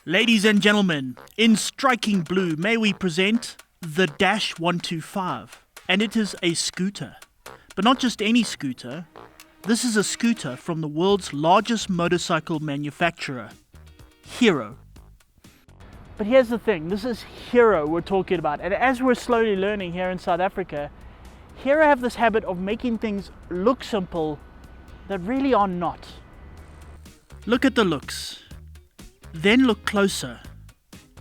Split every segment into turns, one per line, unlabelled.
Ladies and gentlemen, in striking blue, may we present the Dash 125. And it is a scooter. But not just any scooter. This is a scooter from the world's largest motorcycle manufacturer, Hero. But here's the thing, this is Hero we're talking about. And as we're slowly learning here in South Africa, Hero have this habit of making things look simple that really are not. Look at the looks. Then look closer.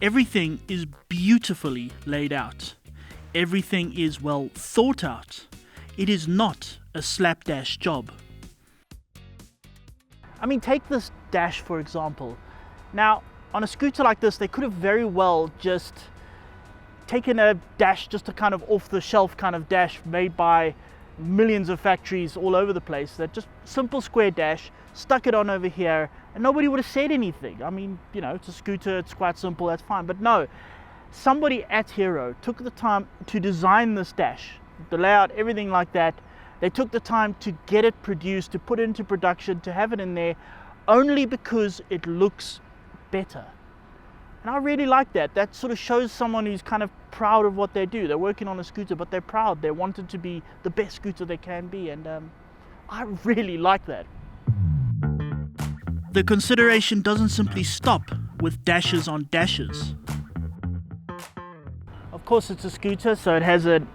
Everything is beautifully laid out. Everything is well thought out. It is not a slapdash job. I mean, take this dash for example. Now, on a scooter like this, they could have very well just taken a dash, just a kind of off-the-shelf kind of dash made by millions of factories all over the place. That just simple square dash, stuck it on over here, and nobody would have said anything. I mean, you know, it's a scooter, it's quite simple, that's fine. But no, somebody at Hero took the time to design this dash, the layout, everything like that. They took the time to get it produced, to put it into production, to have it in there, only because it looks better. And I really like that. That sort of shows someone who's kind of proud of what they do. They're working on a scooter, but they're proud. They want it to be the best scooter they can be, and I really like that. The consideration doesn't simply stop with dashes on dashes. Of course, it's a scooter, so it has an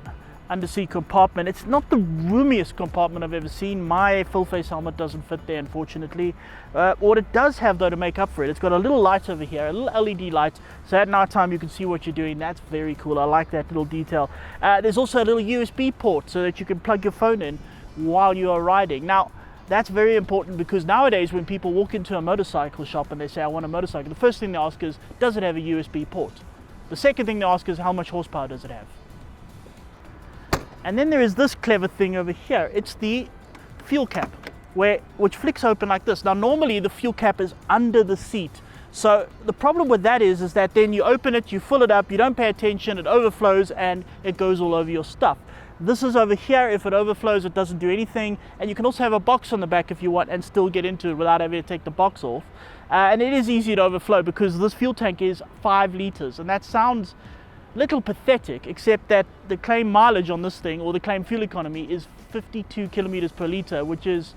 underseat compartment. It's not the roomiest compartment I've ever seen. My full face helmet doesn't fit there, unfortunately. What it does have, though, to make up for it, it's got a little light over here, a little LED light, so at night time you can see what you're doing. That's very cool. I like that little detail. There's also a little USB port so that you can plug your phone in while you are riding. Now, that's very important because nowadays when people walk into a motorcycle shop and they say, I want a motorcycle, the first thing they ask is, does it have a USB port? The second thing they ask is, how much horsepower does it have? And then there is this clever thing over here. It's the fuel cap, which flicks open like this. Now, normally the fuel cap is under the seat. So the problem with that is that then you open it, you fill it up, you don't pay attention, it overflows and it goes all over your stuff. This is over here. If it overflows, it doesn't do anything. And you can also have a box on the back if you want and still get into it without having to take the box off. And it is easy to overflow because this fuel tank is 5 liters. And that sounds little pathetic, except that the claim mileage on this thing, or the claim fuel economy, is 52 kilometers per liter, which is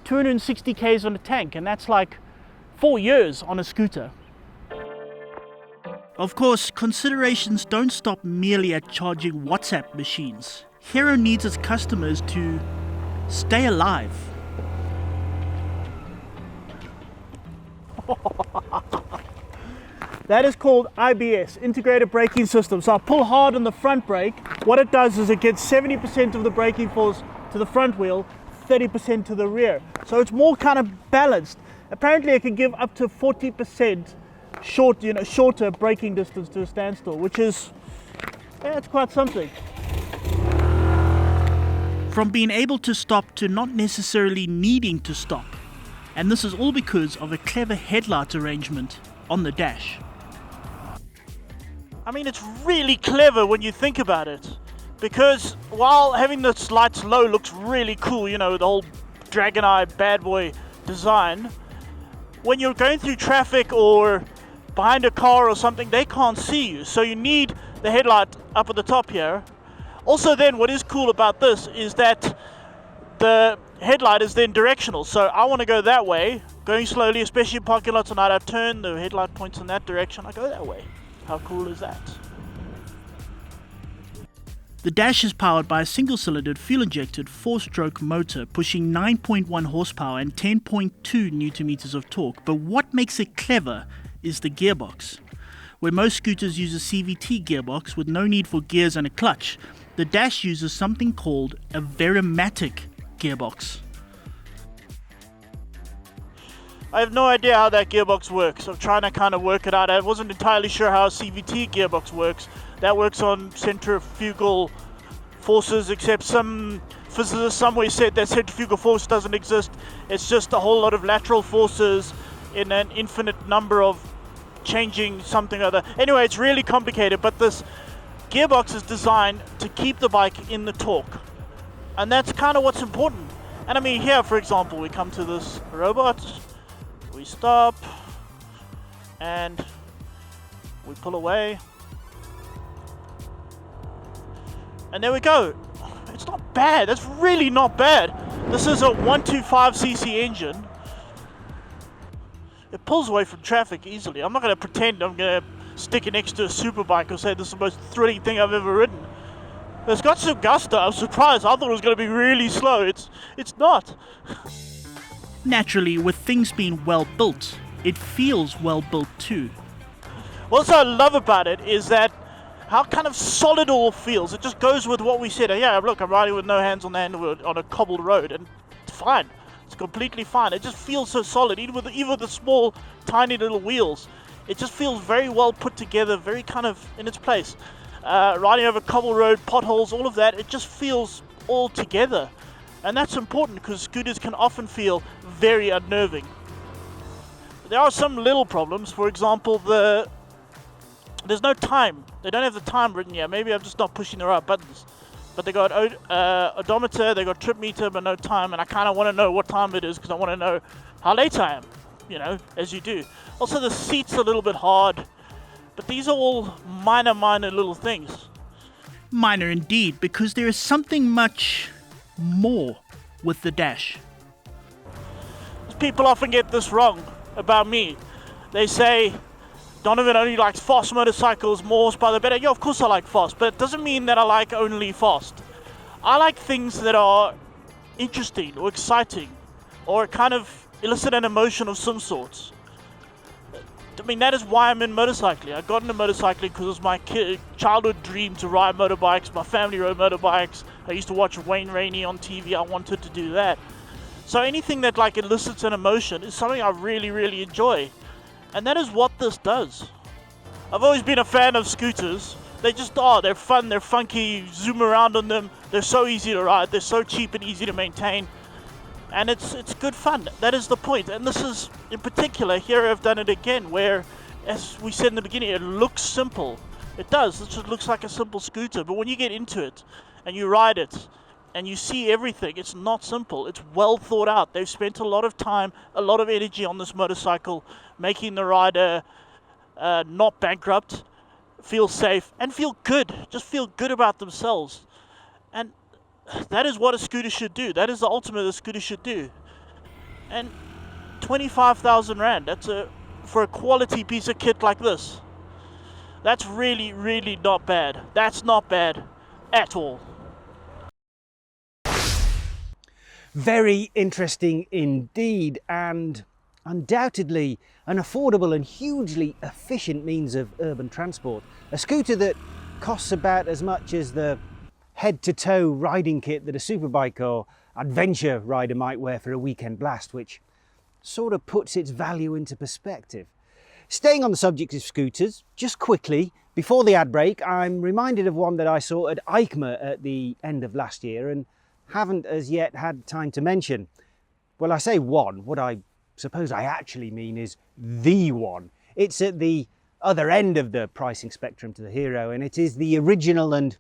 260 k's on a tank, and that's like 4 years on a scooter. Of course, considerations don't stop merely at charging WhatsApp machines. Hero needs its customers to stay alive. That is called IBS, Integrated Braking System. So I pull hard on the front brake. What it does is it gets 70% of the braking force to the front wheel, 30% to the rear. So it's more kind of balanced. Apparently it can give up to 40% shorter braking distance to a standstill, which is, yeah, it's quite something. From being able to stop to not necessarily needing to stop. And this is all because of a clever headlight arrangement on the dash. I mean, it's really clever when you think about it, because while having the lights low looks really cool, you know, the whole dragon eye bad boy design, when you're going through traffic or behind a car or something, they can't see you, so you need the headlight up at the top here. Also then, what is cool about this is that the headlight is then directional, so I want to go that way, going slowly, especially in parking lots at night. I turn, the headlight points in that direction, I go that way. How cool is that? The dash is powered by a single-cylinder fuel-injected 4-stroke motor pushing 9.1 horsepower and 10.2 Nm of torque, but what makes it clever is the gearbox. Where most scooters use a CVT gearbox with no need for gears and a clutch, the dash uses something called a Varimatic gearbox. I have no idea how that gearbox works. I'm trying to kind of work it out. I wasn't entirely sure how a CVT gearbox works. That works on centrifugal forces, except some physicists somewhere said that centrifugal force doesn't exist. It's just a whole lot of lateral forces in an infinite number of changing something or other. Anyway, it's really complicated, but this gearbox is designed to keep the bike in the torque. And that's kind of what's important. And I mean, here, for example, we come to this robot. We stop, and We pull away. And there we go. It's not bad. That's really not bad. This is a 125cc engine. It pulls away from traffic easily. I'm not going to pretend I'm going to stick it next to a superbike and say this is the most thrilling thing I've ever ridden. It's got some gusto. I'm surprised. I thought it was going to be really slow. It's not.
Naturally, with things being well built, it feels well built too.
What I love about it is that how kind of solid it all feels. It just goes with what we said. Yeah, look, I'm riding with no hands on the handle on a cobbled road, and it's fine. It's completely fine. It just feels so solid, even with the small, tiny little wheels. It just feels very well put together, very kind of in its place. Riding over cobble road, potholes, all of that, it just feels all together. And that's important because scooters can often feel very unnerving. There are some little problems. For example, there's no time. They don't have the time written here. Maybe I'm just not pushing the right buttons. But they got odometer, they got trip meter, but no time. And I kind of want to know what time it is because I want to know how late I am, you know, as you do. Also, the seat's a little bit hard. But these are all minor little things.
Minor indeed, because there is something much more with the dash.
People often get this wrong about me. They say, Donovan only likes fast motorcycles, more horsepower the better. Yeah, of course I like fast, but it doesn't mean that I like only fast. I like things that are interesting or exciting or kind of elicit an emotion of some sorts. I mean, that is why I'm in motorcycling. I got into motorcycling because it was my childhood dream to ride motorbikes. My family rode motorbikes. I used to watch Wayne Rainey on TV. I wanted to do that. So anything that like elicits an emotion is something I really enjoy. And that is what this does. I've always been a fan of scooters. They just are. They're fun. They're funky. You zoom around on them. They're so easy to ride. They're so cheap and easy to maintain. And it's good fun. That is the point. And this is, in particular, here I've done it again, where, as we said in the beginning, it looks simple. It does. It just looks like a simple scooter. But when you get into it, and you ride it, and you see everything, it's not simple. It's well thought out. They've spent a lot of time, a lot of energy on this motorcycle, making the rider not bankrupt, feel safe, and feel good. Just feel good about themselves. And that is what a scooter should do. That is the ultimate a scooter should do. And 25,000 Rand, for a quality piece of kit like this. That's really not bad. That's not bad at all.
Very interesting indeed, and undoubtedly an affordable and hugely efficient means of urban transport. A scooter that costs about as much as the head-to-toe riding kit that a superbike or adventure rider might wear for a weekend blast, which sort of puts its value into perspective. Staying on the subject of scooters, just quickly, before the ad break, I'm reminded of one that I saw at EICMA at the end of last year and haven't as yet had time to mention. Well, I say one, what I suppose I actually mean is the one. It's at the other end of the pricing spectrum to the Hero, and it is the original and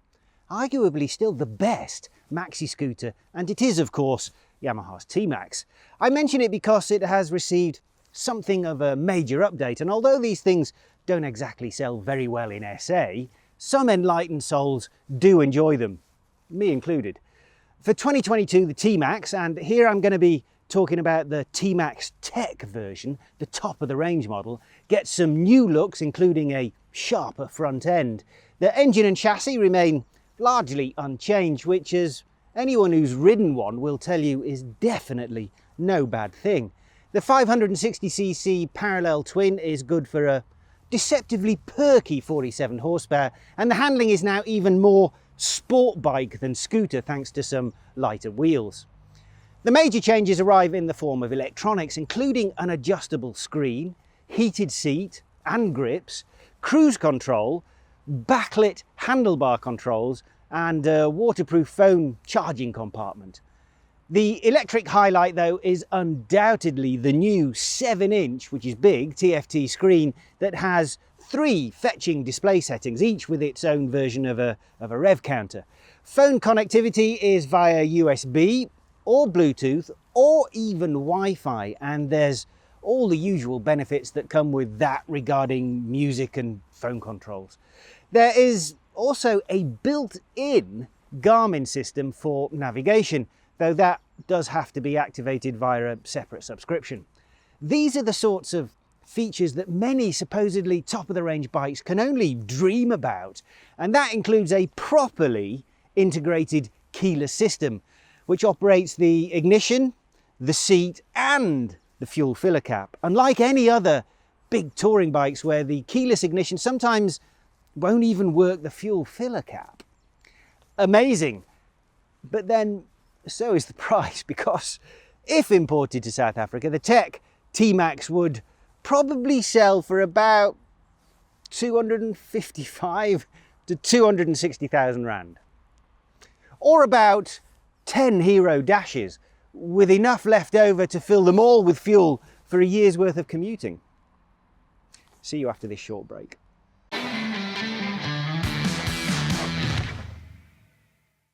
arguably still the best maxi scooter, and it is, of course, Yamaha's TMAX. I mention it because it has received something of a major update, and although these things don't exactly sell very well in SA, some enlightened souls do enjoy them, me included. For 2022, the TMAX, and here I'm going to be talking about the TMAX Tech version, the top of the range model, gets some new looks, including a sharper front end. The engine and chassis remain largely unchanged, which, as anyone who's ridden one will tell you, is definitely no bad thing. The 560cc parallel twin is good for a deceptively perky 47 horsepower, and the handling is now even more sport bike than scooter thanks to some lighter wheels. The major changes arrive in the form of electronics, including an adjustable screen, heated seat and grips, cruise control, backlit handlebar controls, and a waterproof phone charging compartment. The electric highlight, though, is undoubtedly the new 7-inch, which is big, TFT screen that has 3 fetching display settings, each with its own version of a rev counter. Phone connectivity is via USB or Bluetooth or even Wi-Fi, and there's all the usual benefits that come with that regarding music and phone controls. There is also a built-in Garmin system for navigation, though that does have to be activated via a separate subscription. These are the sorts of features that many supposedly top-of-the-range bikes can only dream about, and that includes a properly integrated keyless system which operates the ignition, the seat and the fuel filler cap. Unlike any other big touring bikes where the keyless ignition sometimes won't even work the fuel filler cap. Amazing. But then so is the price, because if imported to South Africa, the Tech TMAX would probably sell for about 255 to 260,000 rand. Or about 10 Hero dashes, with enough left over to fill them all with fuel for a year's worth of commuting. See you after this short break.